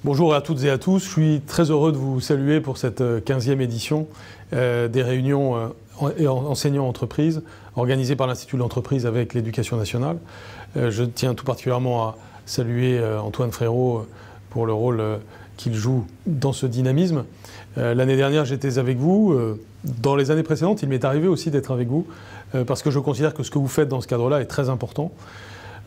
Bonjour à toutes et à tous, je suis très heureux de vous saluer pour cette 15e édition des réunions enseignants-entreprises organisées par l'Institut de l'entreprise avec l'Éducation nationale. Je tiens tout particulièrement à saluer Antoine Frérot pour le rôle qu'il joue dans ce dynamisme. L'année dernière, j'étais avec vous. Dans les années précédentes, il m'est arrivé aussi d'être avec vous parce que je considère que ce que vous faites dans ce cadre-là est très important.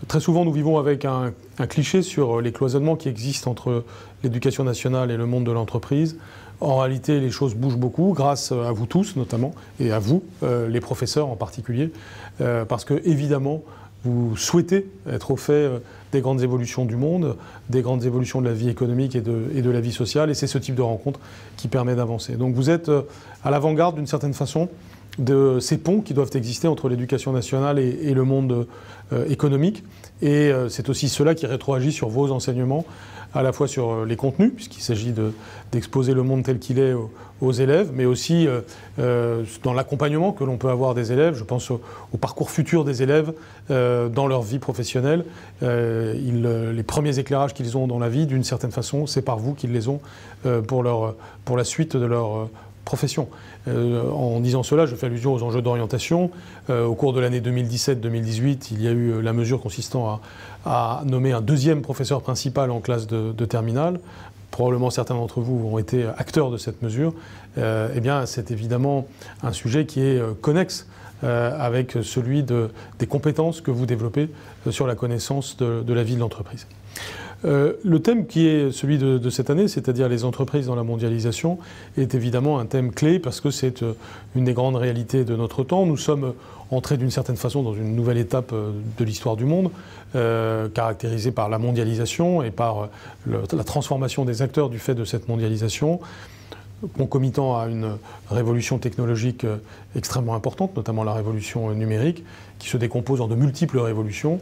Très souvent, nous vivons avec un cliché sur les cloisonnements qui existent entre l'éducation nationale et le monde de l'entreprise. En réalité, les choses bougent beaucoup, grâce à vous tous notamment, et à vous, les professeurs en particulier, parce que, évidemment, vous souhaitez être au fait des grandes évolutions du monde, des grandes évolutions de la vie économique et de la vie sociale, et c'est ce type de rencontre qui permet d'avancer. Donc vous êtes à l'avant-garde, d'une certaine façon, de ces ponts qui doivent exister entre l'éducation nationale et le monde économique. Et c'est aussi cela qui rétroagit sur vos enseignements, à la fois sur les contenus, puisqu'il s'agit d'exposer le monde tel qu'il est aux élèves, mais aussi dans l'accompagnement que l'on peut avoir des élèves. Je pense au parcours futur des élèves dans leur vie professionnelle. Les premiers éclairages qu'ils ont dans la vie, d'une certaine façon, c'est par vous qu'ils les ont pour la suite de leur profession. En disant cela, je fais allusion aux enjeux d'orientation. Au cours de l'année 2017-2018, il y a eu la mesure consistant à nommer un deuxième professeur principal en classe de terminale. Probablement certains d'entre vous ont été acteurs de cette mesure. Eh bien, c'est évidemment un sujet qui est connexe avec celui des compétences que vous développez sur la connaissance de la vie de l'entreprise. Le thème qui est celui de cette année, c'est-à-dire les entreprises dans la mondialisation, est évidemment un thème clé parce que c'est une des grandes réalités de notre temps. Nous sommes entrés d'une certaine façon dans une nouvelle étape de l'histoire du monde, caractérisée par la mondialisation et par la transformation des acteurs du fait de cette mondialisation, concomitant à une révolution technologique extrêmement importante, notamment la révolution numérique, qui se décompose en de multiples révolutions,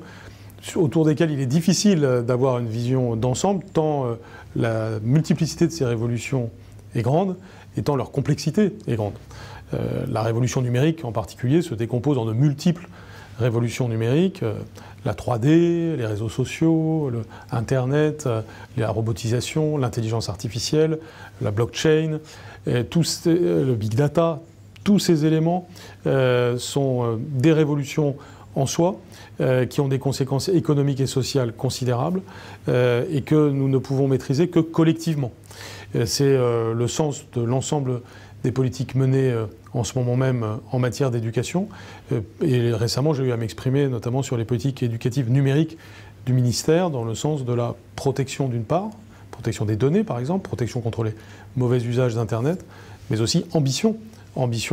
autour desquelles il est difficile d'avoir une vision d'ensemble, tant la multiplicité de ces révolutions est grande, et tant leur complexité est grande. La révolution numérique, en particulier, se décompose en de multiples révolutions numériques, la 3D, les réseaux sociaux, Internet, la robotisation, l'intelligence artificielle, la blockchain, le big data, tous ces éléments sont des révolutions en soi, qui ont des conséquences économiques et sociales considérables et que nous ne pouvons maîtriser que collectivement. C'est le sens de l'ensemble des politiques menées en ce moment même en matière d'éducation. Et récemment, j'ai eu à m'exprimer notamment sur les politiques éducatives numériques du ministère, dans le sens de la protection d'une part, protection des données par exemple, protection contre les mauvais usages d'Internet, mais aussi ambition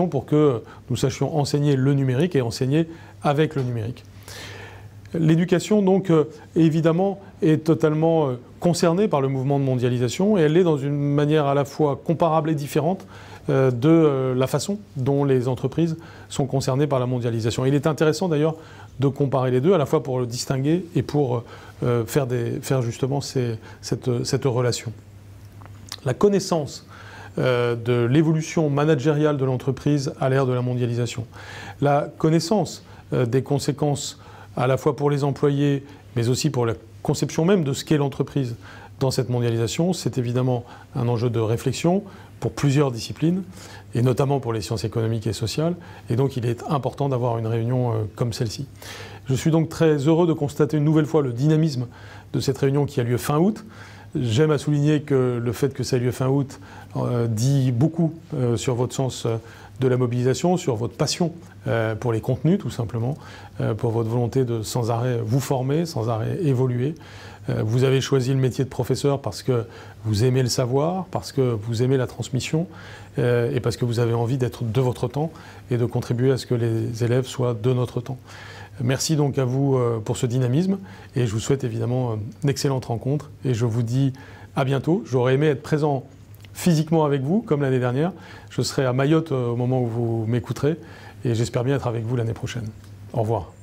pour que nous sachions enseigner le numérique et enseigner avec le numérique. L'éducation, donc, évidemment, est totalement concernée par le mouvement de mondialisation et elle l'est dans une manière à la fois comparable et différente de la façon dont les entreprises sont concernées par la mondialisation. Il est intéressant d'ailleurs de comparer les deux, à la fois pour le distinguer et pour faire justement cette relation. La connaissance de l'évolution managériale de l'entreprise à l'ère de la mondialisation, la connaissance des conséquences à la fois pour les employés, mais aussi pour la conception même de ce qu'est l'entreprise dans cette mondialisation, c'est évidemment un enjeu de réflexion pour plusieurs disciplines, et notamment pour les sciences économiques et sociales, et donc il est important d'avoir une réunion comme celle-ci. Je suis donc très heureux de constater une nouvelle fois le dynamisme de cette réunion qui a lieu fin août. J'aime à souligner que le fait que ça ait lieu fin août dit beaucoup sur votre sens de la mobilisation, sur votre passion pour les contenus tout simplement, pour votre volonté de sans arrêt vous former, sans arrêt évoluer. Vous avez choisi le métier de professeur parce que vous aimez le savoir, parce que vous aimez la transmission et parce que vous avez envie d'être de votre temps et de contribuer à ce que les élèves soient de notre temps. Merci donc à vous pour ce dynamisme et je vous souhaite évidemment une excellente rencontre et je vous dis à bientôt. J'aurais aimé être présent physiquement avec vous comme l'année dernière. Je serai à Mayotte au moment où vous m'écouterez et j'espère bien être avec vous l'année prochaine. Au revoir.